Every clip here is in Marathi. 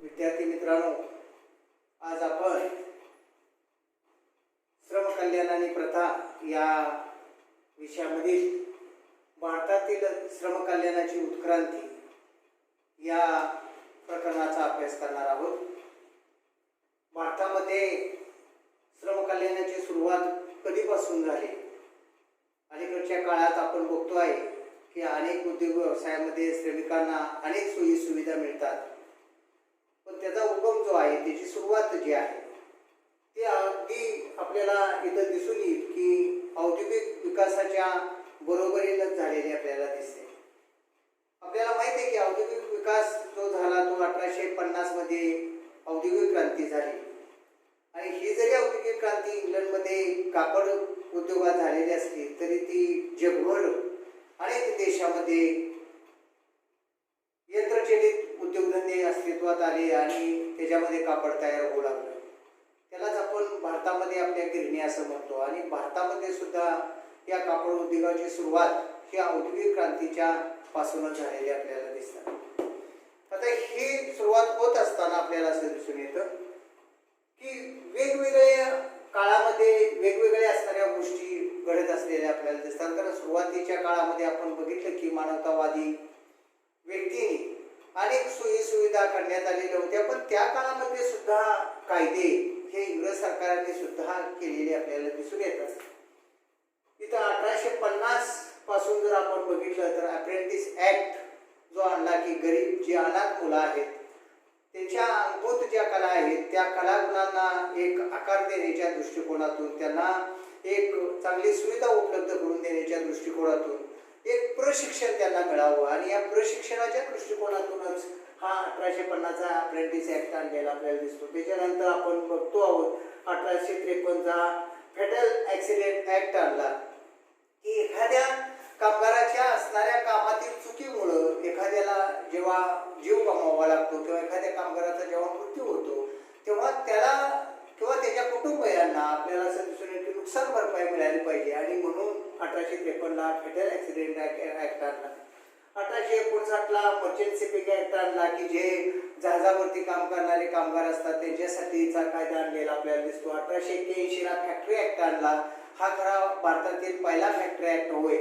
विद्यार्थी मित्रांनो, आज आपण श्रम कल्याण आणि प्रथा या विषयामधील भारतातील श्रम कल्याणाची उत्क्रांती या प्रकरणाचा अभ्यास करणार आहोत. भारतामध्ये श्रम कल्याणाची सुरुवात कधीपासून झाली? अलीकडच्या काळात आपण बघतो आहे की अनेक उद्योग व्यवसायामध्ये श्रमिकांना अनेक सोयी सुविधा मिळतात, पण त्याचा उगम जो आहे, त्याची सुरुवात जी आहे ती अगदी आपल्याला इथं दिसून येईल की औद्योगिक विकासाच्या बरोबरीनंच झालेली आपल्याला दिसते. आपल्याला माहिती आहे की औद्योगिक विकास जो झाला तो 1850 मध्ये औद्योगिक क्रांती झाली. आणि ही जरी औद्योगिक क्रांती इंग्लंडमध्ये कापड उद्योगात झालेली असली तरी ती जगभर अनेक देशामध्ये यंत्रचलित उद्योगधंदे अस्तित्वात आले आणि त्याच्यामध्ये कापड तयार होऊ लागलं. त्यालाच आपण भारतामध्ये आपल्या गिरणी असं म्हणतो. आणि भारतामध्ये सुद्धा या कापड उद्योगाची सुरुवात ही औद्योगिक क्रांतीच्या पासूनच झालेली आपल्याला दिसतात. आता ही सुरुवात होत असताना आपल्याला असं दिसून येतं की वेगवेगळ्या काळामध्ये वेगवेगळ्या असणाऱ्या गोष्टी घडत असलेल्या आपल्याला दिसतात. कारण सुरुवातीच्या काळामध्ये आपण बघितलं की मानवतावादी व्यक्तींनी अनेक सोयी सुविधा करण्यात आलेल्या होत्या, पण त्या काळामध्ये सुद्धा कायदे हे इंग्रज सरकारने सुद्धा केलेले आपल्याला दिसून येतात. इथं 1850 पासून जर आपण बघितलं तर अप्रेंटिस ऍक्ट जो आणला की गरीब जे अनाथ मुलं आहेत त्यांच्या अंगभूत ज्या कला आहेत त्या कलागुणांना एक आकार देण्याच्या दृष्टिकोनातून, त्यांना एक चांगली सुविधा उपलब्ध करून देण्याच्या दृष्टिकोनातून एक प्रशिक्षण त्यांना मिळावं, आणि या प्रशिक्षणाच्या दृष्टिकोनातूनच हा 1850चा अप्रेंटिस ऍक्ट आणलेला आपल्याला दिसतो. त्याच्यानंतर आपण बघतो आहोत 1853चा फेडरल ऍक्सिडेंट ऍक्ट आणला की एखाद्या कामगाराच्या असणाऱ्या कामातील चुकीमुळं एखाद्याला जेव्हा जीव गमवावा लागतो किंवा एखाद्या कामगाराचा जेव्हा मृत्यू होतो तेव्हा त्याला किंवा त्याच्या कुटुंबियांना आपल्याला असं दिसून येतं की नुकसान भरपाई मिळाली पाहिजे. आणि म्हणून 1853ला फेडरल ऍक्सिडेंट ऍक्ट आणला. 1859ला मर्चंट शिपिंग ऍक्ट आणला की जे जहाजावरती काम करणारे कामगार असतात त्यांच्यासाठीचा कायदा आणलेला आपल्याला दिसतो. 1881ला फॅक्टरी ऍक्ट आणला. हा खरा भारतातील पहिला फॅक्टरी ऍक्ट होय.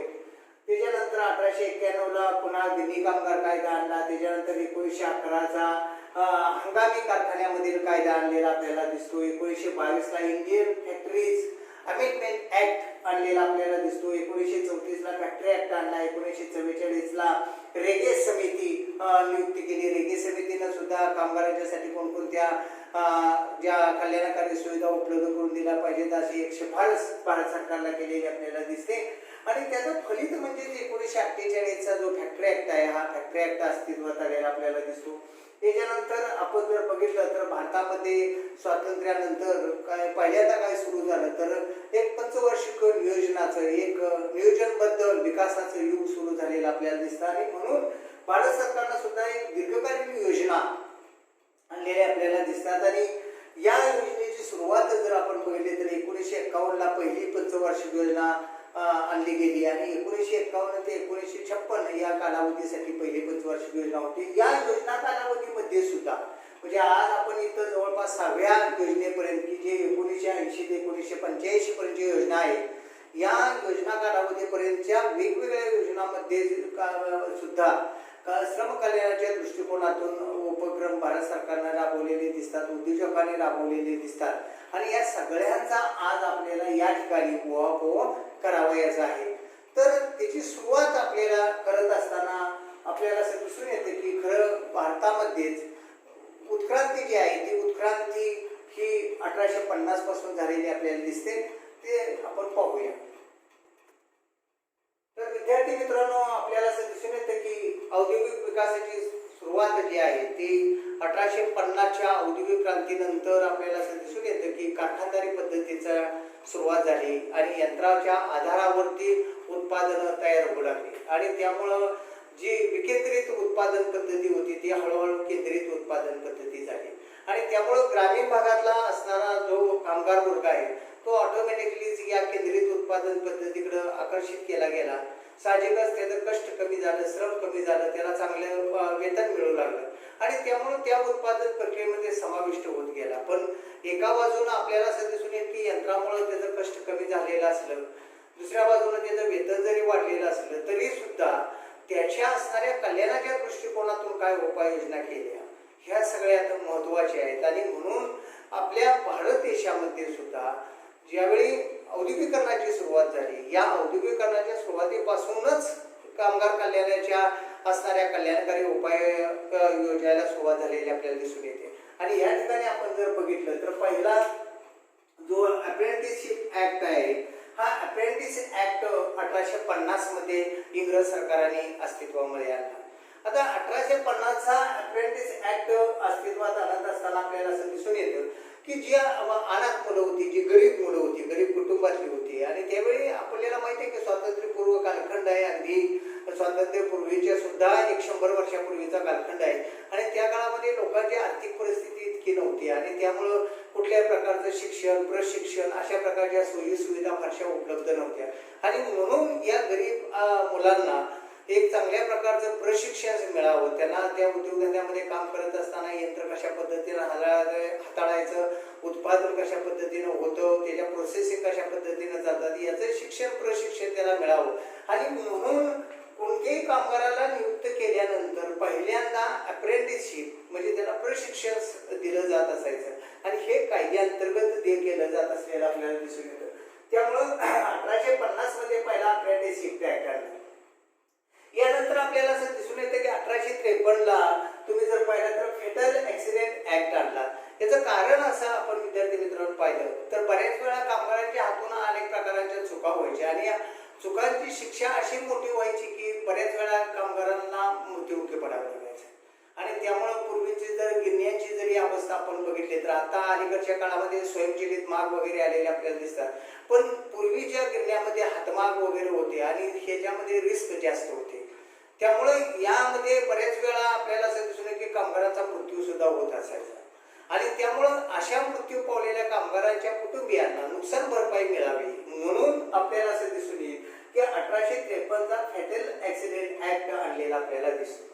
त्याच्यानंतर 1891ला पुन्हा गिरणी कामगार कायदा आणला. त्याच्यानंतर 1911चा हंगामी कारखान्यामधील कायदा आणलेला आपल्याला दिसतो. 1922ला इंडियन फॅक्टरीज अमेंडमेंट ऍक्ट आणलेला आपल्याला दिसतो. 1934ला फॅक्टरी ऍक्ट आणला. 1944ला रेगे समिती नियुक्ती केली. रेगे समितीनं सुद्धा कामगारांच्यासाठी कोणकोणत्या ज्या कल्याणकारी सुविधा उपलब्ध करून दिल्या पाहिजेत अशी एक शिफारस भारत सरकारला केलेली आपल्याला दिसते. आणि त्याचं फलित म्हणजे 1948चा जो फॅक्टरी ऍक्ट आहे हा फॅक्टरी ऍक्ट अस्तित्वात आलेला आपल्याला दिसतो. त्याच्यानंतर आपण जर बघितलं तर भारतामध्ये स्वातंत्र्यानंतर पहिल्यांदा काय सुरू झालं तर एक पंचवार्षिक नियोजनाचं एक नियोजनबद्ध विकासाचं युग सुरू झालेलं आपल्याला दिसतं. आणि म्हणून भारत सरकारनं सुद्धा एक दीर्घकालीन योजना आणलेल्या आपल्याला दिसतात. आणि या योजनेची सुरुवात जर आपण बघितली तर 1951ला पहिली पंचवार्षिक योजना आणली गेली आणि 1951 ते 1956 या कालावधीसाठी पहिली पंचवार्षिक योजना होती. या योजना कालावधीमध्ये सुद्धा म्हणजे आज आपण इथं जवळपास 6व्या योजनेपर्यंत की जे 1980 ते 1985 पर्यंतची योजना आहे या योजना कालावधीपर्यंतच्या वेगवेगळ्या योजनांमध्ये सुद्धा श्रम कल्याणाच्या दृष्टिकोनातून उपक्रम भारत सरकारने राबवलेले दिसतात, उद्योजकांनी राबवलेले दिसतात. आणि या सगळ्यांचा आज आपल्याला या ठिकाणी उहापोह करावयाचा आहे. तर त्याची सुरुवात आपल्याला करत असताना आपल्याला असं दिसून येते की खरं भारतामध्येच उत्क्रांती जी आहे ती उत्क्रांती ही 1850 पासून झालेली आपल्याला दिसते. ते आपण पाहूया. तर विद्यार्थी मित्रांनो, आपल्याला असं दिसून येतं की औद्योगिक विकासाची सुरुवात जी आहे ती 1850च्या औद्योगिक क्रांतीनंतर आपल्याला असं दिसून येतं की कारखानदारी पद्धतीचा सुरुवात झाली आणि यंत्राच्या आधारावरती उत्पादनं तयार होऊ लागली. आणि त्यामुळं जी विकेंद्रित उत्पादन पद्धती होती ती हळूहळू केंद्रित उत्पादन पद्धती झाली. आणि त्यामुळं ग्रामीण भागातला असणारा जो कामगार वर्ग आहे तो ऑटोमॅटिकली या केंद्रित उत्पादन पद्धतीकडे आकर्षित केला गेला. साहजिकच त्याचं कष्ट कमी झालं, श्रम कमी झालं, त्याला चांगलं वेतन मिळू लागलं आणि त्यामुळे त्या उत्पादन प्रक्रियेमध्ये समाविष्ट होत गेला. पण एका बाजूला आपल्याला असं दिसून येत की यंत्रामुळे त्याचं कष्ट कमी झालेलं असलं, दुसऱ्या बाजूला त्याचं वेतन जरी वाढलेलं असलं तरी सुद्धा त्याच्या असणाऱ्या कल्याणाच्या दृष्टिकोनातून काय उपाययोजना केल्या ह्या सगळ्यात महत्त्वाच्या आहेत. आणि म्हणून आपल्या भारत देशामध्ये सुद्धा ज्यावेळी औद्योगिकरणाची सुरुवात झाली, या औद्योगिकरणाच्या सुरुवातीपासूनच कामगार कल्याणाच्या असणाऱ्या कल्याणकारी उपाय योजायला सुरुवात झालेली आपल्याला दिसून येते. आणि या ठिकाणी आपण जर बघितलं तर पहिला जो अप्रेंटिसशिप ऍक्ट आहे, हा अप्रेंटिस ऍक्ट 1850 मध्ये इंग्रज सरकारने अस्तित्वामध्ये आणला. आता 1850 चा अप्रेंटिस ऍक्ट अस्तित्वात आणत असताना आपल्याला असं दिसून येतं की जी अनाथ मुलं होती, जी गरीब मुलं होती, गरीब कुटुंबातली होती, आणि त्यावेळी आपल्याला माहिती आहे की स्वातंत्र्यपूर्व कालखंड आहे, अगदी स्वातंत्र्यपूर्वीच्या सुद्धा 100 वर्षापूर्वीचा कालखंड आहे. आणि त्या काळामध्ये लोकांची आर्थिक परिस्थिती इतकी नव्हती आणि त्यामुळं कुठल्याही प्रकारचं शिक्षण, प्रशिक्षण अशा प्रकारच्या सोयी सुविधा फारशा उपलब्ध नव्हत्या. आणि म्हणून या गरीब मुलांना एक चांगल्या प्रकारचं प्रशिक्षण मिळावं, त्यांना त्या उद्योगधंद्यामध्ये काम करत असताना यंत्र कशा पद्धतीनं हाताळायचं, उत्पादन कशा पद्धतीनं होतं, त्याच्या प्रोसेसिंग कशा पद्धतीनं जातात याचं शिक्षण, प्रशिक्षण त्याला मिळावं. आणि म्हणून कोणत्याही कामगाराला नियुक्त केल्यानंतर पहिल्यांदा अप्रेंटिसशिप म्हणजे त्याला प्रशिक्षण दिलं जात असायचं आणि हे कायद्याअंतर्गत ते केलं जात असलेलं आपल्याला दिसून येतं. त्यामुळं 1850 मध्ये पहिला अप्रेंटिसशिप ऍक्ट आणला. यानंतर आपल्याला असं दिसून येतं की 1853 ला तुम्ही जर पाहिलं तर फेटल ऍक्सिडेंट ऍक्ट आणला. याचं कारण असं आपण विद्यार्थी मित्रांनो पाहिलं तर बऱ्याच वेळा कामगारांच्या हातून अनेक प्रकारच्या चुका व्हायच्या आणि या चुकांची शिक्षा अशी मोठी व्हायची की बऱ्याच वेळा कामगारांना मृत्युमुखी पडावं लागायचं. आणि त्यामुळे पूर्वीची जर गिरण्यांची जरी अवस्था आपण बघितली तर आता अलीकडच्या काळामध्ये स्वयंचलित माग वगैरे आलेले आपल्याला दिसतात, पण पूर्वीच्या गिरण्यामध्ये हातमाग वगैरे होते आणि ह्याच्यामध्ये रिस्क जास्त होते. त्यामुळे यामध्ये बऱ्याच वेळा आपल्याला असं दिसून येतं की कामगारांचा मृत्यू सुद्धा होत असायचा. आणि त्यामुळं अशा मृत्यू पावलेल्या कामगारांच्या कुटुंबियांना नुकसान भरपाई मिळावी म्हणून आपल्याला असं दिसून येईल की 1853 चा फेटल ऍक्सिडेंट ऍक्ट आणलेला आपल्याला दिसतो.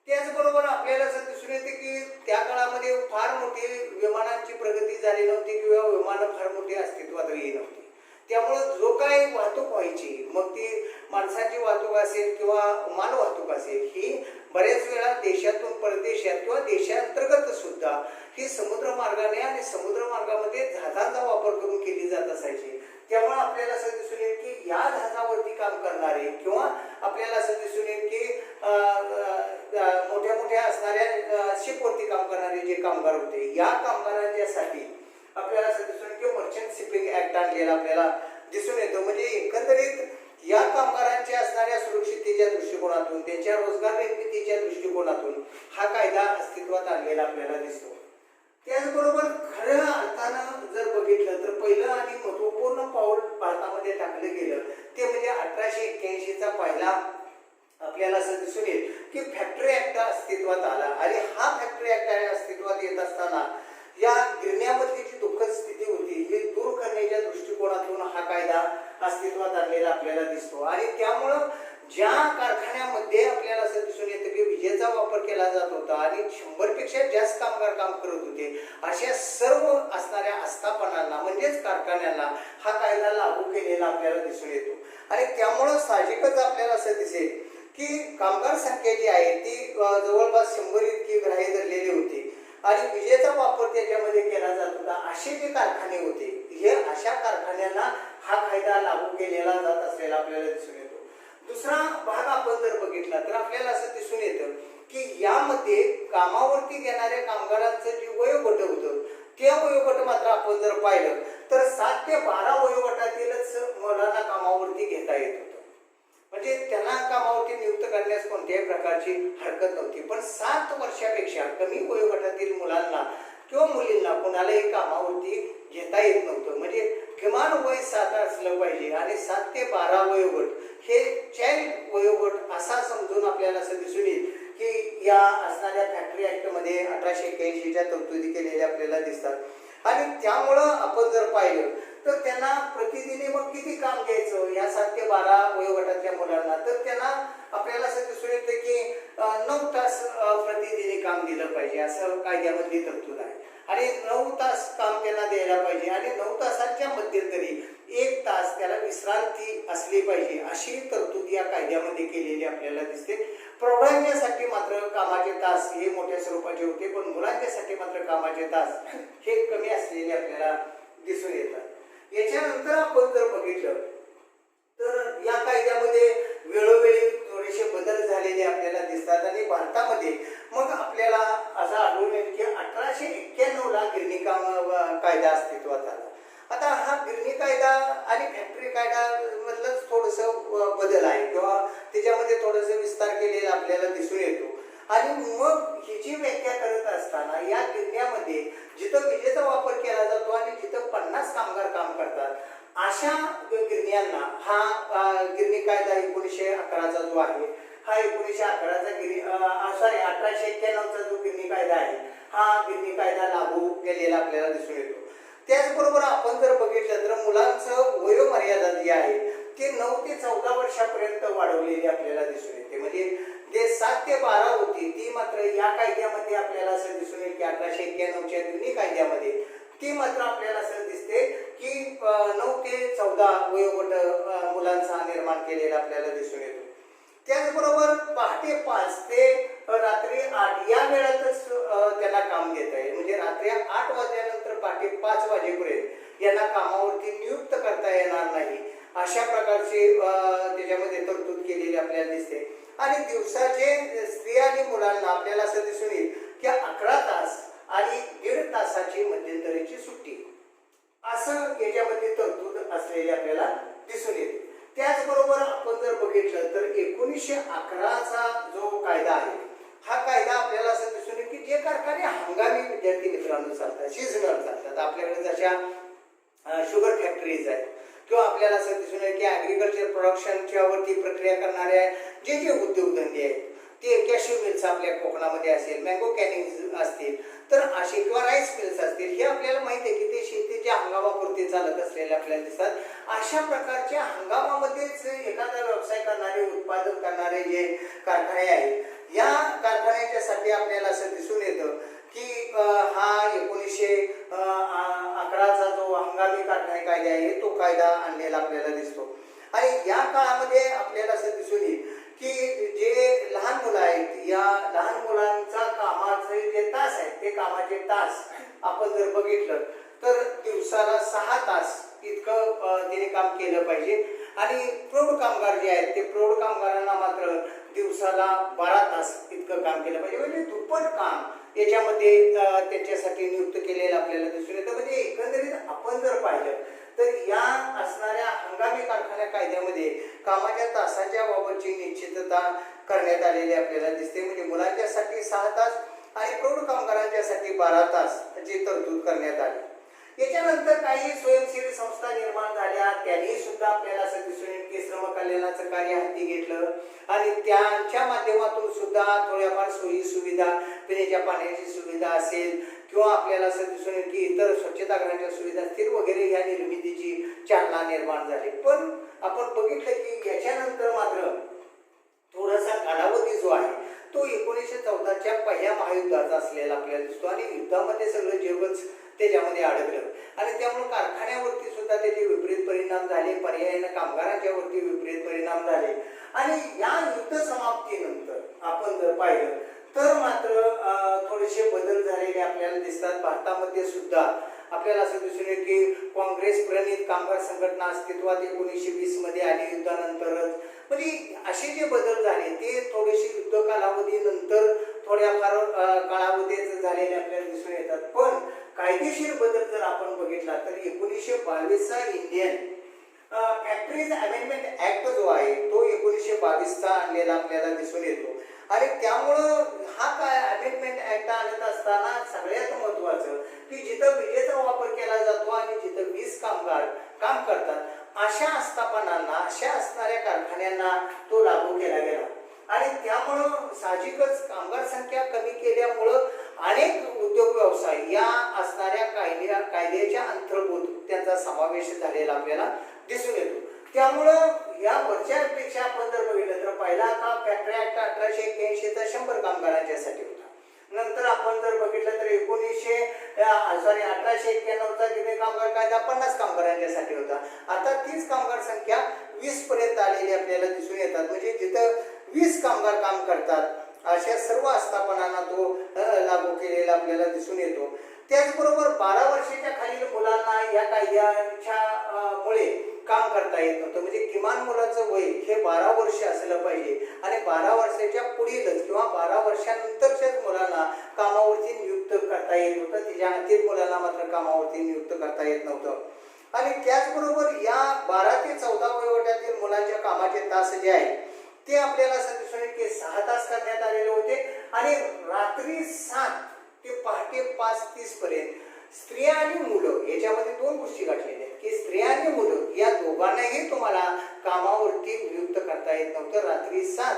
त्याचबरोबर आपल्याला असं दिसून येते की त्या काळामध्ये फार मोठी विमानांची प्रगती झाली नव्हती किंवा विमानं फार मोठी अस्तित्वात येत नव्हती. त्यामुळं जो काही वाहतूक व्हायची, मग ती माणसाची वाहतूक असेल किंवा माल वाहतूक असेल, ही बऱ्याच वेळा देशातून परदेशात किंवा देशांतर्गत सुद्धा ही समुद्र मार्गाने आणि समुद्र मार्गामध्ये जहाजांचा वापर करून केली जात असायची. त्यामुळे आपल्याला असं दिसून येईल की या जहाजावरती काम करणारे किंवा आपल्याला असं दिसून येईल की मोठ्या मोठ्या असणाऱ्या शिपवरती काम करणारे जे कामगार होते, या कामगारांच्यासाठी आपल्याला असं दिसून येईल की मर्चंट शिपिंग ऍक्ट आणलेला आपल्याला दिसून येतो. म्हणजे एकंदरीत या कामगारांच्या असणाऱ्या सुरक्षिततेच्या दृष्टिकोनातून, त्यांच्या रोजगार निर्मितीच्या दृष्टिकोनातून हा कायदा अस्तित्वात आणलेला आपल्याला दिसतो. त्याचबरोबर खऱ्या अर्थानं जर बघितलं तर पहिलं आणि महत्वपूर्ण पाऊल भारतामध्ये टाकलं गेलं ते म्हणजे 1881 चा पहिला आपल्याला असं दिसून येईल की फॅक्टरी ऍक्ट अस्तित्वात आला. आणि हा फॅक्टरी ऍक्ट अस्तित्वात येत असताना या गिरण्यामधली जी दुःखद स्थिती होती ही दूर करण्याच्या दृष्टिकोनातून हा कायदा अस्तित्वात आणलेला आपल्याला दिसतो. आणि त्यामुळं ज्या कारखान्यामध्ये आपल्याला असं दिसून येतं की विजेचा वापर केला जात होता आणि 100 पेक्षा जास्त कामगार काम करत होते, अशा सर्व असणाऱ्या आस्थापनांना म्हणजेच कारखान्यांना हा कायदा लागू केलेला आपल्याला दिसून येतो. आणि त्यामुळं साहजिकच आपल्याला असं दिसेल की कामगार संख्या जी आहे ती जवळपास 100 इतकी ग्राह्य धरलेली होती आणि विजेचा वापर त्याच्यामध्ये केला जात होता. असे जे कारखाने होते, हे अशा कारखान्यांना हा कायदा लागू केलेला जात असलेला आपल्याला दिसून येतो. दुसरा भाग आपण जर बघितला तर आपल्याला असं दिसून येतं की यामध्ये कामावरती घेणाऱ्या कामगारांचं जे वयोगट होतं, त्या वयोगट मात्र आपण जर पाहिलं तर 7 ते 12 वयोगटातीलच मुलांना कामावरती घेता येत होतं. म्हणजे त्यांना कामावरती नियुक्त करण्यास कोणत्याही प्रकारची हरकत नव्हती. पण 7 वर्षापेक्षा कमी वयोगटातील मुलांना किंवा मुलींना कोणालाही कामावरती घेता येत नव्हतं. म्हणजे किमान वय 7 असलं पाहिजे आणि 7 ते 12 वयोगट हे चाइल्ड वयोगट असा समजून आपल्याला असं दिसून येईल की या असणाऱ्या फॅक्टरी ऍक्ट मध्ये 1881 च्या तरतुदी केलेल्या आपल्याला दिसतात. आणि त्यामुळं आपण जर पाहिलं तर त्यांना प्रतिदिनी मग किती काम घ्यायचं या 7 ते 12 वयोगटातल्या मुलांना, तर त्यांना आपल्याला असं दिसून येतं की 9 तास प्रतिदिनी काम दिलं पाहिजे असं कायद्यामधली तरतूद आहे आणि 9 तास काम त्यांना द्यायला पाहिजे आणि 9 तासांच्या मध्यंतरी 1 तास त्याला विश्रांती असली पाहिजे अशी तरतूद या कायद्यामध्ये केलेली आपल्याला दिसते. प्रौढांच्यासाठी मात्र कामाचे तास हे मोठ्या स्वरूपाचे होते, पण मुलांच्यासाठी मात्र कामाचे तास हे कमी असलेले आपल्याला दिसून येतात. याच्यानंतर आपण जर बघितलं तर या कायद्यामध्ये वेळोवेळी थोडेसे बदल झालेले आपल्याला दिसतात आणि भारतामध्ये मग आपल्याला असं आढळून येईल की 1891ला गिरणी काम कायदा अस्तित्वात आला. आता हा गिरणी कायदा आणि फॅक्टरी कायदा मधलंच थोडंसं बदल आहे किंवा त्याच्यामध्ये थोडंसं विस्तार केलेला आपल्याला दिसून येतो आणि मग हिची व्याख्या करत असताना या गिरण्यामध्ये जिथं विजेचा वापर केला जातो आणि जिथं 50 कामगार काम करतात अशा गिरण्यांना हा गिरणी कायदा 1911चा जो आहे हा 1911चा 1891चा जो गिरणी कायदा आहे हा गिरणी कायदा लागू केलेला आपल्याला दिसून येतो. त्याचबरोबर आपण जर बघितलं तर मुलांचं वयोमर्यादा जी आहे ते 9 ते 14 वर्षापर्यंत वाढवलेली आपल्याला दिसून येते. म्हणजे जे 7 ते 12 होती ती मात्र या कायद्यामध्ये आपल्याला असं दिसून येईल की 1891च्या गिरणी कायद्यामध्ये ती मात्र आपल्याला असं दिसते की 9 ते 14 वयोगट मुलांचा निर्माण केलेला आपल्याला दिसून येतो. त्याचबरोबर पहाटे 5 ते रात्री 8 या वेळातच त्यांना काम देत आहे. म्हणजे रात्री 8 वाजल्यानंतर पहाटे 5 वाजेपर्यंत यांना कामावरती नियुक्त करता येणार नाही अशा प्रकारचे त्याच्यामध्ये तरतूद केलेली आपल्याला दिसते. आणि दिवसाचे स्त्रिया आणि मुलांना आपल्याला असं दिसून येईल की 11 तास आणि 1.5 तासाची मध्यंतरीची सुट्टी असं याच्यामध्ये तरतूद असलेली आपल्याला दिसून येते. त्याचबरोबर आपण जर बघितलं तर 1911चा जो कायदा आहे हा कायदा आपल्याला असं दिसून येईल की जे कारखाने हंगामी विद्यार्थी मित्रांनो चालतात, सीझनल चालतात, आपल्याकडे जशा शुगर फॅक्टरीज आहेत किंवा आपल्याला असं दिसून येईल की ॲग्रिकल्चर प्रोडक्शनच्या वरती प्रक्रिया करणाऱ्या जे उद्योगधंदे आहेत ते कॅश्यू मिल्स आपल्या कोकणामध्ये असेल, मँगो कॅनिंग असतील तर असे किंवा राईस मिल्स असतील हे आपल्याला माहिती आहे की ते शेतीच्या हंगामापुरते चालत असलेले आपल्याला दिसतात. अशा प्रकारच्या हंगामामध्येच एखादा व्यवसाय करणारे, उत्पादन करणारे जे कारखाने आहेत या कारखान्याच्यासाठी आपल्याला असं दिसून येतं की हा 1911चा जो हंगामी कारखाने कायदा आहे तो कायदा आणलेला आपल्याला दिसतो. आणि या काळामध्ये आपल्याला असं दिसून येईल की जे लहान मुलं आहेत या लहान मुलांचा कामाचे जे तास आहेत ते कामाचे तास आपण जर बघितलं तर दिवसाला 6 तास इतकं तिने काम केलं पाहिजे आणि प्रौढ कामगार जे आहेत ते प्रौढ कामगारांना मात्र दिवसाला 12 तास इतकं काम केलं पाहिजे. म्हणजे दुप्पट काम याच्यामध्ये त्यांच्यासाठी नियुक्त केलेलं आपल्याला दिसून येतं. म्हणजे एकंदरीत आपण जर पाहिलं तर या असणाऱ्या हंगामी कारखाना कायद्यामध्ये कामाच्या तासांच्या बाबतची निश्चितता करण्यात आलेली आपल्याला दिसते. म्हणजे मुलांच्यासाठी 6 तास आणि प्रौढ कामगारांच्यासाठी 12 तास ची तरतूद करण्यात आली. याच्यानंतर काही स्वयंसेवी संस्था निर्माण झाल्या, त्यांनी सुद्धा आपल्याला असं दिसून येईल की श्रम कल्याणाचं कार्य हाती घेतलं आणि त्यांच्या माध्यमातून सुद्धा थोड्याफार सोयी सुविधा, पिण्याच्या पाण्याची सुविधा असेल किंवा आपल्याला असं दिसून येईल की इतर स्वच्छतागृहांच्या सुविधा असतील वगैरे या निर्मितीची चालना निर्माण झाली. पण आपण बघितलं की याच्यानंतर मात्र थोडासा कालावधी जो आहे तो 1914च्या पहिल्या महायुद्धाचा असलेला आपल्याला दिसतो आणि युद्धामध्ये सगळं जगच त्याच्यामध्ये अडकलं आणि त्यामुळे कारखान्यावरती सुद्धा त्याचे विपरीत परिणाम झाले, पर्यायाने कामगारांच्या वरती विपरीत परिणाम झाले. आणि या युद्ध समाप्तीनंतर आपण जर पाहिलं तर मात्र थोडेसे बदल झालेले आपल्याला दिसतात. भारतामध्ये सुद्धा आपल्याला असं दिसून येईल की काँग्रेस प्रणित कामगार संघटना अस्तित्वात 1920 मध्ये आली युद्धानंतरच. म्हणजे असे जे बदल झाले ते थोडेसे युद्ध कालावधीनंतर थोड्याफार कालावधीत झालेले आपल्याला दिसून येतात. पण कायदेशीर बदल जर आपण बघितला तर 1922चा इंडियन फॅक्टरीज अमेंडमेंट ऍक्ट जो आहे तो 1922चा आणलेला आपल्याला दिसून येतो. आणि त्यामुळं हा काय अमेंडमेंट ऍक्ट आणत असताना सगळ्यात महत्वाचं की जिथं विजेचा वापर केला जातो आणि जिथं 20 कामगार काम करतात अशा आस्थापनांना, अशा असणाऱ्या कारखान्यांना तो लागू केला गेला. आणि त्यामुळं साहजिकच कामगार संख्या कमी केल्यामुळं अनेक उद्योग व्यवसाय या असणाऱ्या कायद्याच्या अंतर्भूत त्यांचा समावेश झालेला आपल्याला दिसून येतो. त्यामुळं या वर्षापेक्षा आपण जर बघितलं तर पहिला का फॅक्टरी ऍक्ट 1881 चा 100 कामगारांच्यासाठी होता. नंतर आपण जर बघितलं तर 1891 चा किती कामगार कायदा 50 कामगारांच्यासाठी होता. आता तीच कामगार संख्या 20 पर्यंत आलेली आपल्याला दिसून येतात. म्हणजे जिथं 20 कामगार काम करतात अशा सर्व आस्थापनांना तो लागू केलेला आपल्याला दिसून येतो. त्याचबरोबर 12 वर्षाच्या खालील मुलांना या कायद्याच्या मुळे काम करता येत नव्हतं. म्हणजे किमान मुलाचं वय हे 12 वर्ष असलं पाहिजे आणि 12 वर्षाच्या पुढीलच किंवा 12 वर्षानंतरच्याच मुलांना कामावरती नियुक्त करता येत होतं. त्याच्या आतील मुलांना मात्र कामावरती नियुक्त करता येत नव्हतं. आणि त्याचबरोबर या 12 ते 14 वयोगटातील मुलांच्या कामाचे तास जे आहेत ते आपल्याला असं दिसून येईल की 6 तास करण्यात आलेले होते आणि रात्री 7 ते पहाटे 5:30 पर्यंत स्त्रिया आणि मुलं याच्यामध्ये दोन गोष्टी घडलेल्या आहेत की स्त्रिया आणि मुलं या दोघांनाही तुम्हाला कामावरती नियुक्त करता येत नव्हतं रात्री 7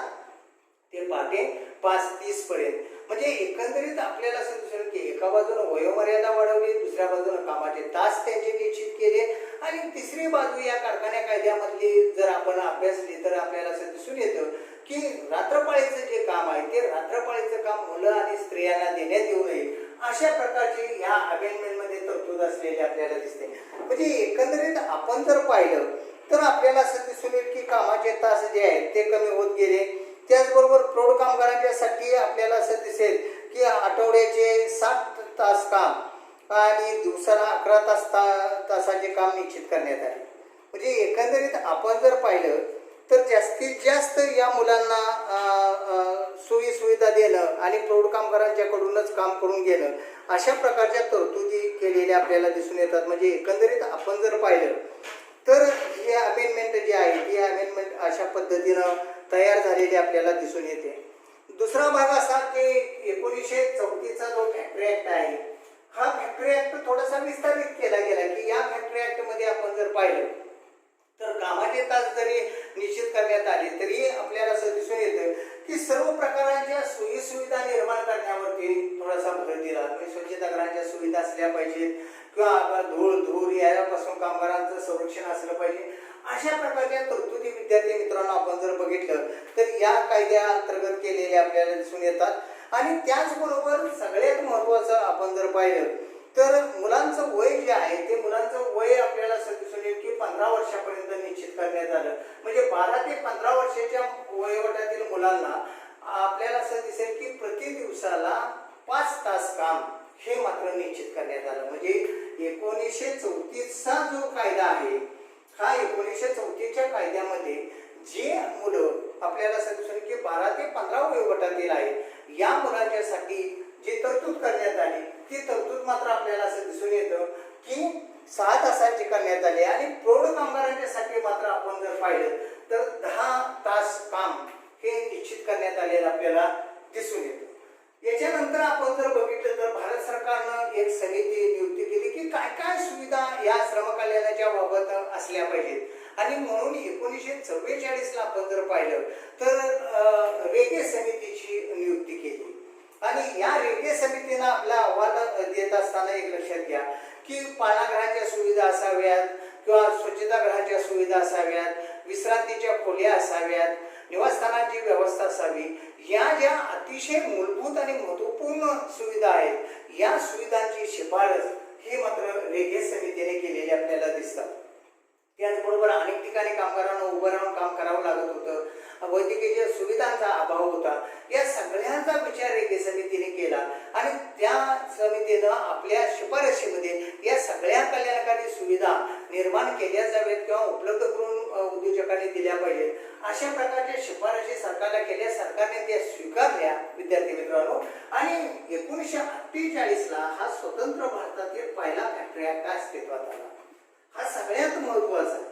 ते पहाटे 5:30 पर्यंत. म्हणजे एकंदरीत आपल्याला असं दिसेल की एका बाजूने वयोमर्यादा वाढवली, दुसऱ्या बाजूने कामाचे तास त्यांचे निश्चित केले आणि तिसरी बाजू या कारखान्या कायद्यामधली जर आपण अभ्यासली तर आपल्याला असं दिसून येतं की रात्रपाळीचं जे काम आहे ते रात्रपाळीचं काम मुलं आणि स्त्रियांना देण्यात येऊ नये अशा प्रकारची या अमेंडमेंटमध्ये तरतूद असलेली आपल्याला दिसते. म्हणजे एकंदरीत आपण जर पाहिलं तर आपल्याला असं दिसून येईल की कामाचे तास जे आहेत ते कमी होत गेले. त्याचबरोबर प्रौढ कामगारांच्यासाठी आपल्याला असं दिसेल की आठवड्याचे 60 तास काम आणि दिवसाला 11 तासाचे काम निश्चित करण्यात आले. म्हणजे एकंदरीत आपण जर पाहिलं तर जास्तीत जास्त या मुलांना सोयी सुविधा देणं आणि प्रौढ कामगारांच्याकडूनच काम करून घेणं अशा प्रकारच्या तरतुदी केलेल्या आपल्याला दिसून येतात. म्हणजे एकंदरीत आपण जर पाहिलं तर हे अमेंडमेंट जे आहे ती अमेंडमेंट अशा पद्धतीनं तयार झालेली आपल्याला दिसून येते. दुसरा भाग असा की 1934 चा जो फॅक्टरी ऍक्ट आहे हा फॅक्टरी ऍक्ट थोडासा विस्तारित केला गेला की या फॅक्टरी ऍक्ट मध्ये आपण जर पाहिलं तर कामाचे तास जरी निश्चित करण्यात आले तरी आपल्याला असं दिसून येतं की सर्व प्रकारच्या सोयी सुविधा निर्माण करण्यावरती थोडासा भर दिला. स्वच्छतागृहांच्या सुविधा असल्या पाहिजेत किंवा धूळ यापासून कामगारांचं संरक्षण असलं पाहिजे अशा प्रकारच्या तरतुदी विद्यार्थी मित्रांनो आपण जर बघितलं तर या कायद्याअंतर्गत केलेल्या आपल्याला दिसून येतात. आणि त्याचबरोबर सगळ्यात महत्त्वाचं आपण जर पाहिलं तर मुलांचं वय जे आहे ते मुलांचं वय आपल्याला असं दिसून येईल की 15 वर्षापर्यंत निश्चित करण्यात आलं. म्हणजे 12 ते 15 वर्षाच्या वयोगटातील मुलांना आपल्याला असं दिसेल की प्रति दिवसाला 5 तास काम हे मात्र निश्चित करण्यात आलं. म्हणजे 1934 चा जो कायदा आहे हा 1934 च्या कायद्यामध्ये जे मुलं आपल्याला असं दिसून की 12 ते 15 वयोगटातील आहे या मुलांच्यासाठी जी तरतूद करण्यात आली ती तरतूद मात्र आपल्याला असं दिसून येतं की 6 तासांची करण्यात आली आणि प्रौढ कामगारांच्यासाठी मात्र आपण जर पाहिलं तर 10 तास काम हे निश्चित करण्यात आलेलं आपल्याला दिसून येतं. याच्यानंतर आपण जर बघितलं तर भारत सरकारनं एक समिती नियुक्ती केली की काय काय सुविधा या श्रम कल्याणाच्या बाबत असल्या पाहिजेत आणि म्हणून 1944 ला आपण जर पाहिलं तर रेगे समितीची नियुक्ती केली. आणि या रेगे समितीनं आपला अहवाल देत असताना एक लक्षात घ्या की पाळणागृहांच्या सुविधा असाव्यात किंवा स्वच्छतागृहांच्या सुविधा असाव्यात, विश्रांतीच्या खोल्या असाव्यात, निवासस्थानांची व्यवस्था असावी. या ज्या अतिशय मूलभूत आणि महत्त्वपूर्ण सुविधा आहेत या सुविधांची शिफारस ही मात्र रेगे समितीने केलेली आपल्याला दिसतात. त्याचबरोबर अनेक ठिकाणी कामगारांना उभं राहून काम करावं लागत होतं, वैद्यकीय सुविधांचा अभाव होता. या सगळ्यांचा विचार रेगे समितीने केला आणि त्या समितीनं आपल्या शिफारशीमध्ये या सगळ्या कल्याणकारी सुविधा निर्माण केल्या जाव्यात किंवा उपलब्ध करून उद्योजकांनी दिल्या पाहिजेत अशा प्रकारच्या शिफारशी सरकारला केल्या. सरकारने त्या स्वीकारल्या विद्यार्थी मित्रांनो आणि 1948 ला हा स्वतंत्र भारतातील पहिला फॅक्टरी ऍक्ट अस्तित्वात आला. हा सगळ्यात महत्त्वाचा आहे.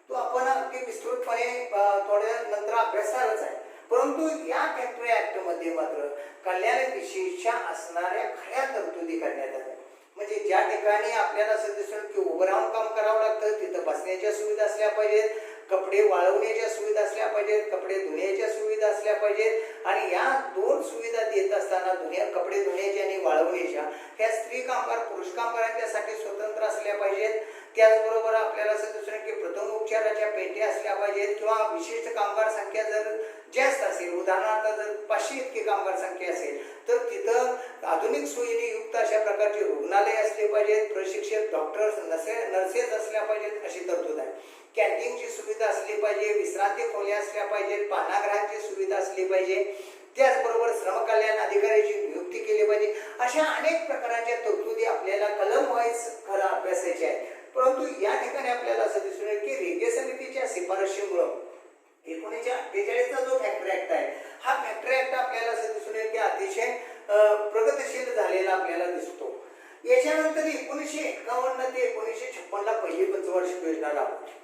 तो आपण अगदी विस्तृतपणे थोड्या नंतर अभ्यासणारच आहे. परंतु या फॅक्टरी ऍक्ट मध्ये मात्र कल्याणविषयीच्या असणाऱ्या खऱ्या तरतुदी करण्यात आल्या. म्हणजे ज्या ठिकाणी आपल्याला असं दिसून की उभं राहून काम करावं लागतं तिथं बसण्याच्या सुविधा असल्या पाहिजेत, कपडे वाळवण्याच्या सुविधा असल्या पाहिजेत, कपडे धुण्याच्या सुविधा असल्या पाहिजेत आणि या दोन सुविधा देत असताना कपडे धुण्याच्या आणि वाळवण्याच्या ह्या स्त्री कामगार पुरुष कामगारांच्यासाठी स्वतंत्र असल्या पाहिजेत. त्याचबरोबर आपल्याला असं दिसून की प्रथम उपचाराच्या पेट्या असल्या पाहिजेत किंवा विशिष्ट कामगार संख्या जर जास्त असेल, उदाहरणार्थ जर 500 इतकी कामगार संख्या असेल तर तिथं आधुनिक सोयीने युक्त अशा प्रकारचे रुग्णालय असले पाहिजेत, प्रशिक्षित डॉक्टर्स नर्सेस असल्या पाहिजेत अशी तरतूद आहे. कॅन्टीनची सुविधा असली पाहिजे, विश्रांती खोल्या असल्या पाहिजेत, पानागृहांची सुविधा असली पाहिजे, त्याचबरोबर श्रमकल्याण अधिकाऱ्याची नियुक्ती केली पाहिजे. अशा अनेक प्रकारच्या तरतुदी आपल्याला कलम वाईज खरं अभ्यासायच्या आहेत. परंतु या ठिकाणी आपल्याला असं दिसून येईल की रेल्वे समितीच्या शिफारशीमुळे 1948चा जो फॅक्टरी ऍक्ट आहे, हा फॅक्टरी ऍक्ट आपल्याला असं दिसून येईल की अतिशय प्रगतिशील झालेला आपल्याला दिसतो. याच्यानंतर 1951 ते 1956 पहिली पंचवार्षिक योजना राबवली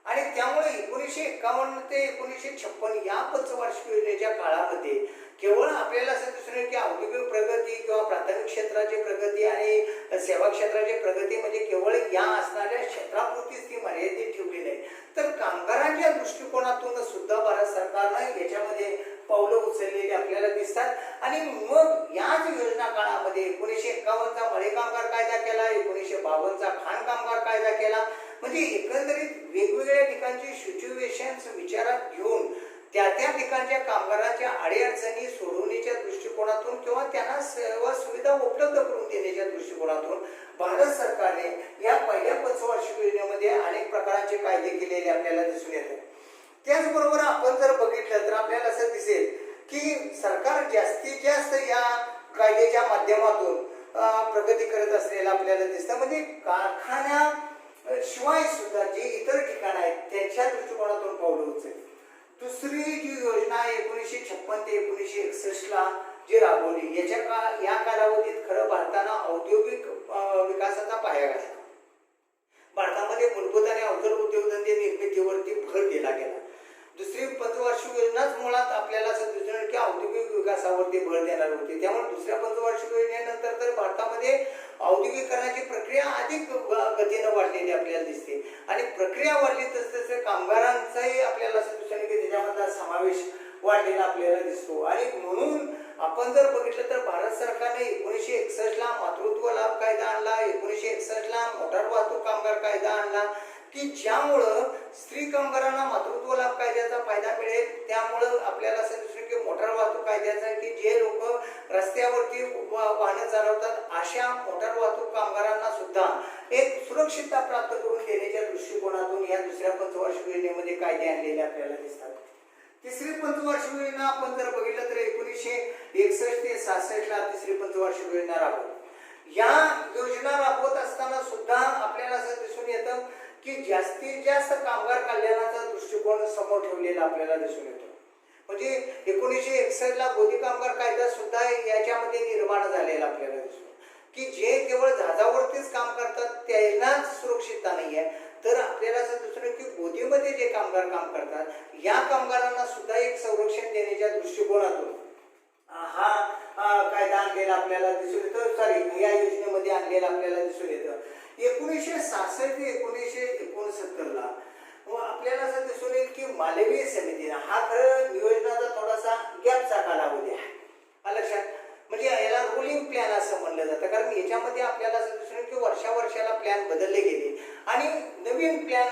आणि त्यामुळे 1951 ते 1956 या पंचवार्षिक योजनेच्या काळामध्ये केवळ आपल्याला असं दिसून येईल की औद्योगिक प्रगती किंवा प्राथमिक क्षेत्राची प्रगती आणि सेवा क्षेत्राची प्रगती म्हणजे केवळ या असणाऱ्या क्षेत्रापुरतीच ती मर्यादित ठेवली नाही, तर कामगारांच्या दृष्टिकोनातून सुद्धा भारत सरकारनं याच्यामध्ये पावलं उचललेली आपल्याला दिसतात. आणि मग याच योजना काळामध्ये 1951चा मळे कामगार कायदा केला, 1952चा खाण कामगार कायदा केला. म्हणजे एकंदरीत वेगवेगळ्या ठिकाणची सिच्युएशन्स विचारात घेऊन त्या ठिकाणच्या कामगारांच्या अडीअडचणी सोडवण्याच्या दृष्टिकोनातून किंवा त्यांना सेवा सुविधा उपलब्ध करून देण्याच्या दृष्टिकोनातून भारत सरकारने या पहिल्या पंचवार्षिक योजनेमध्ये अनेक प्रकारचे कायदे केलेले आपल्याला दिसून येतात. त्याचबरोबर आपण जर बघितलं तर आपल्याला असं दिसेल की सरकार जास्तीत जास्त या कायद्याच्या माध्यमातून प्रगती करत असलेलं आपल्याला दिसतं. म्हणजे कारखान्या शिवाय सुद्धा जे इतर ठिकाण आहेत त्यांच्या दृष्टिकोनातून पावलं उचलली. दुसरी जी योजना 1956 ते 1961 जी राबवली, या कालावधीत खरं भारतानं औद्योगिक विकासाचा पाया घातला. भारतामध्ये मूलभूत आणि अवजड उद्योगधंदे निर्मितीवरती भर दिला गेला. दुसरी पंचवार्षिक योजनाच मुळात आपल्याला असं दिसून येईल की औद्योगिक विकासावरती भर देणार होती. त्यामुळे दुसऱ्या पंचवार्षिक योजनेनंतर तर भारतामध्ये औद्योगिकरणाची प्रक्रिया अधिक गतीनं वाढलेली आपल्याला दिसते आणि प्रक्रिया वाढली तसं कामगारांचाही आपल्याला असं दिसून येईल की त्याच्यामधला समावेश वाढलेला आपल्याला दिसतो. आणि म्हणून आपण जर बघितलं तर भारत सरकारने 1961ला मातृत्व लाभ कायदा आणला, 1961ला मोटार वाहतूक कामगार कायदा आणला की ज्यामुळं स्त्री कामगारांना मातृत्व लाभ कायद्याचा फायदा मिळेल. त्यामुळं आपल्याला असं दिसून की मोटार वाहतूक कायद्याचा की जे लोक रस्त्यावरती वाहनं चालवतात अशा मोटार वाहतूक कामगारांना सुद्धा एक सुरक्षितता प्राप्त करून देण्याच्या दृष्टिकोनातून या दुसऱ्या पंचवार्षिक योजनेमध्ये कायदे आणलेले आपल्याला दिसतात. तिसरी पंचवार्षिक योजना आपण जर बघितलं तर 1961 ते 66ला तिसरी पंचवार्षिक योजना राबवली. या योजना राबवत असताना सुद्धा आपल्याला असं दिसून येतं की जास्तीत जास्त कामगार कल्याणाचा दृष्टिकोन समोर ठेवलेला आपल्याला दिसून येतो. म्हणजे 1961ला गोदी कामगार कायदा सुद्धा याच्यामध्ये निर्माण झालेला आपल्याला दिसतो की जे केवळ जहाजावरतीच काम करतात त्यांनाच सुरक्षितता नाही आहे, तर आपल्याला असं दिसून की गोदीमध्ये जे कामगार काम करतात या कामगारांना सुद्धा एक संरक्षण देण्याच्या दृष्टिकोनातून हा कायदा आणलेला आपल्याला दिसून येतो. सॉरी, या योजनेमध्ये आणलेला आपल्याला दिसून येतं. 1966 ते 1969ला आपल्याला असं दिसून येईल की मालवीय समितीने हा खरं नियोजनाचा थोडासा गॅपचा कालावधी आहे लक्षात. म्हणजे याला रोलिंग प्लॅन असं म्हणलं जातं, कारण याच्यामध्ये आपल्याला असं दिसून येईल की वर्षाला प्लॅन बदलले गेले आणि नवीन प्लॅन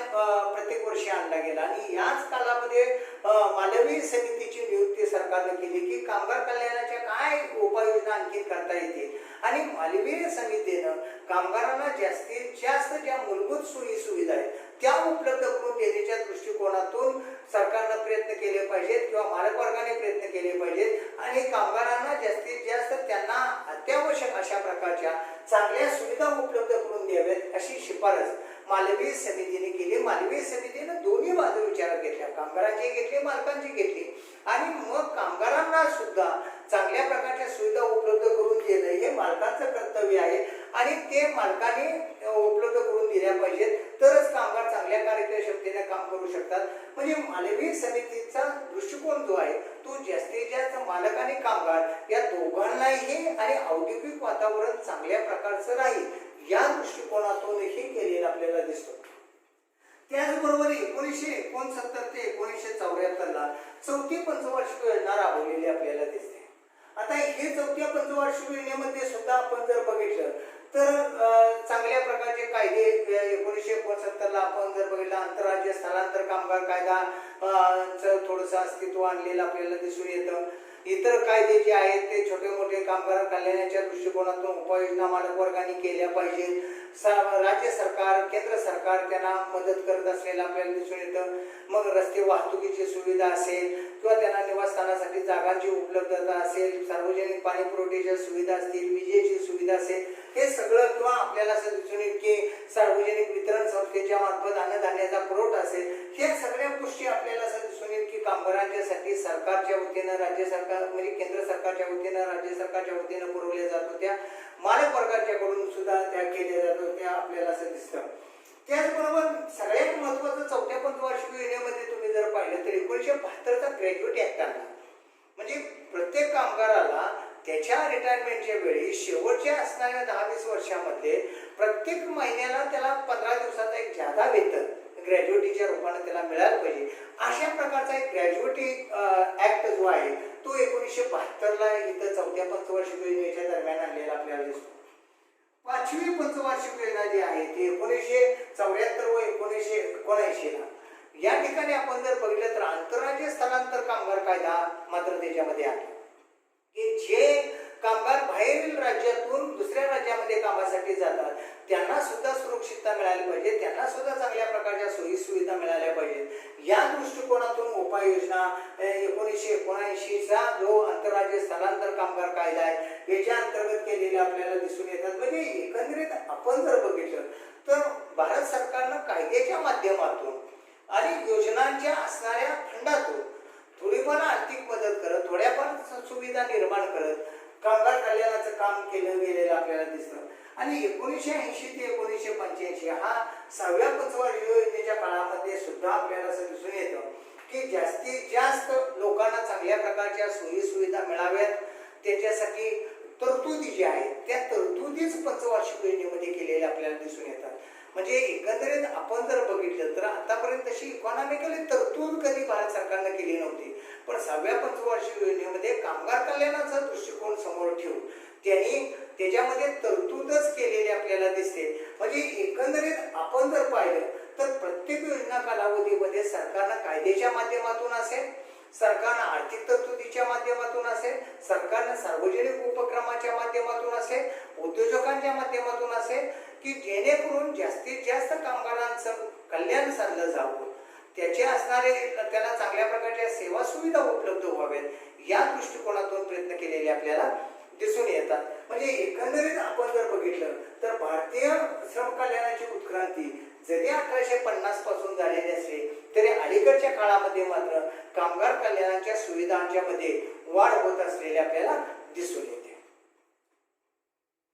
प्रत्येक वर्षी आणला गेला. आणि याच कालामध्ये मालवीय समितीची नियुक्ती सरकारने केली की कामगार कल्याणाच्या काय उपाययोजना आणखी करता येतील आणि मालवीय समितीनं कामगारांना जास्तीत जास्त ज्या मूलभूत सोयी सुविधा आहेत त्या उपलब्ध करून देण्याच्या दृष्टिकोनातून सरकारनं प्रयत्न केले पाहिजेत किंवा मालक वर्गाने प्रयत्न केले पाहिजेत आणि कामगारांना जास्तीत जास्त त्यांना अत्यावश्यक अशा प्रकारच्या चांगल्या सुविधा उपलब्ध करून द्याव्यात अशी शिफारस मालवीय समितीने केली. मालवीय समितीने दोन्ही बाजू विचारात घेतल्या, कामगारांची घेतली, मालकांची घेतली आणि मग कामगारांना सुद्धा चांगल्या प्रकारच्या सुविधा उपलब्ध करून देणं हे मालकांचं कर्तव्य आहे आणि ते मालकाने उपलब्ध करून दिल्या पाहिजेत, तरच कामगार चांगल्या कार्यक्षमतेने काम करू शकतात. म्हणजे मालवीय समितीचा दृष्टिकोन जो आहे तो जास्तीत जास्त मालक आणि कामगार या दोघांनाही आणि औद्योगिक वातावरण चांगल्या प्रकारचं राहील या दृष्टिकोनातूनही केलेला आपल्याला दिसतो. त्याचबरोबर 1969 ते 1974ला चौथी पंचवार्षिक योजना राबवलेली आपल्याला दिसते. आता हे चौथ्या पंचवार्षिक योजनेमध्ये सुद्धा आपण जर बघितलं तर चांगल्या प्रकारचे कायदे 1969 ला आपण जर बघितलं आंतरराज्य स्थलांतर कामगार कायदा थोडंसं अस्तित्व आणलेलं आपल्याला दिसून येतं. इतर कायदे जे आहेत ते छोटे मोठे कामगार कल्याणाच्या दृष्टिकोनातून उपाययोजना मालक वर्गाने केल्या पाहिजेत. राज्य सरकार केंद्र सरकार त्यांना मदत करत असलेलं आपल्याला दिसून येतं. मग रस्ते वाहतुकीची सुविधा असेल किंवा त्यांना निवासस्थानासाठी जागांची उपलब्धता असेल, सार्वजनिक पाणी पुरवठ्याच्या सुविधा असतील, विजेची सुविधा असेल, हे सगळं किंवा आपल्याला असं दिसून येईल की सार्वजनिक वितरण संस्थेच्या मार्फत अन्नधान्याचा पुरवठा असेल, हे सगळ्या गोष्टी आपल्याला असं दिसून येईल की कामगारांच्यासाठी सरकारच्या वतीनं राज्य सरकार म्हणजे केंद्र सरकारच्या वतीनं राज्य सरकारच्या वतीनं पुरवल्या जात होत्या. मालक वर्गाच्याकडून सुद्धा त्या केल्या जात होत्या आपल्याला असं दिसतं. त्याचबरोबर सगळ्यात महत्वाचं 4थ्या पंचवार्षिक योजनेमध्ये तुम्ही जर पाहिलं तर 1972चा ग्रॅज्युएट ऍक्ट आणला. म्हणजे प्रत्येक कामगाराला त्याच्या रिटायरमेंटच्या वेळी शेवटच्या असणाऱ्या 10-20 वर्षामध्ये प्रत्येक महिन्याला त्याला 15 दिवसाचा एक जादा वेतन ग्रॅज्युएटीच्या रूपाने त्याला मिळायला पाहिजे. अशा प्रकारचा एक ग्रॅज्युएटी ऍक्ट जो आहे तो 1972ला इथं 4थ्या पंचवार्षिक योजनेच्या दरम्यान आणलेला आपल्याला दिसतो. 5वी पंचवार्षिक योजना जी आहे ती 1974 व 1979ला या ठिकाणी आपण जर बघितलं तर आंतरराज्य स्थलांतर कामगार कायदा मात्र त्याच्यामध्ये आहे की जे कामगार बाहेरील राज्यातून दुसऱ्या राज्यामध्ये कामासाठी जातात त्यांना सुद्धा सुरक्षितता मिळाली पाहिजे, त्यांना सुद्धा चांगल्या प्रकारच्या सोयी सुविधा मिळाल्या पाहिजेत. या दृष्टिकोनातून उपाययोजना 1979चा जो आंतरराज्य स्थलांतर कामगार कायदा आहे याच्या अंतर्गत केलेल्या आपल्याला दिसून येतात. म्हणजे एकंदरीत आपण जर बघितलं तर भारत सरकारनं कायद्याच्या माध्यमातून आणि योजनांच्या असणाऱ्या फंडातून थोडीफार आर्थिक मदत करत, थोड्याफार सुविधा निर्माण करत कामगार कल्याणाचं काम केलं गेलेलं आपल्याला दिसतं. आणि 1980 ते 1985 हा 6व्या पंचवार्षिक योजनेच्या काळामध्ये सुद्धा आपल्याला असं दिसून येतं की जास्तीत जास्त लोकांना चांगल्या प्रकारच्या सोयी सुविधा मिळाव्यात त्याच्यासाठी तरतुदी ज्या आहेत त्या तरतुदीच पंचवार्षिक योजनेमध्ये केलेल्या आपल्याला दिसून येतात. म्हणजे एकंदरीत आपण जर बघितलं तर आतापर्यंत तशी इकॉनॉमिकली तरतूद कधी भारत सरकारनं केली नव्हती. पण 6व्या पंचवार्षिक योजनेमध्ये कामगार कल्याणाचा दृष्टिकोन समोर ठेवून त्यांनी त्याच्यामध्ये तरतूदच केलेली आपल्याला दिसते. म्हणजे एकंदरीत आपण जर पाहिलं तर प्रत्येक योजना कालावधीमध्ये सरकारनं कायद्याच्या माध्यमातून असेल, सरकारनं आर्थिक तरतुदीच्या माध्यमातून असेल, सरकारनं सार्वजनिक उपक्रमाच्या माध्यमातून असेल, उद्योजकांच्या माध्यमातून असेल की जेणेकरून जास्तीत जास्त कामगारांचं कल्याण साधलं जावं, त्याचे असणारे त्याला चांगल्या प्रकारच्या सेवा सुविधा उपलब्ध व्हाव्यात या दृष्टिकोनातून प्रयत्न केलेले आपल्याला दिसून येतात. म्हणजे एकंदरीत आपण जर बघितलं तर भारतीय श्रम कल्याणाची उत्क्रांती जरी 1850 पासून झालेली असली तरी अलीकडच्या काळामध्ये मात्र कामगार कल्याणाच्या सुविधांच्या मध्ये वाढ होत असलेली आपल्याला दिसून येते.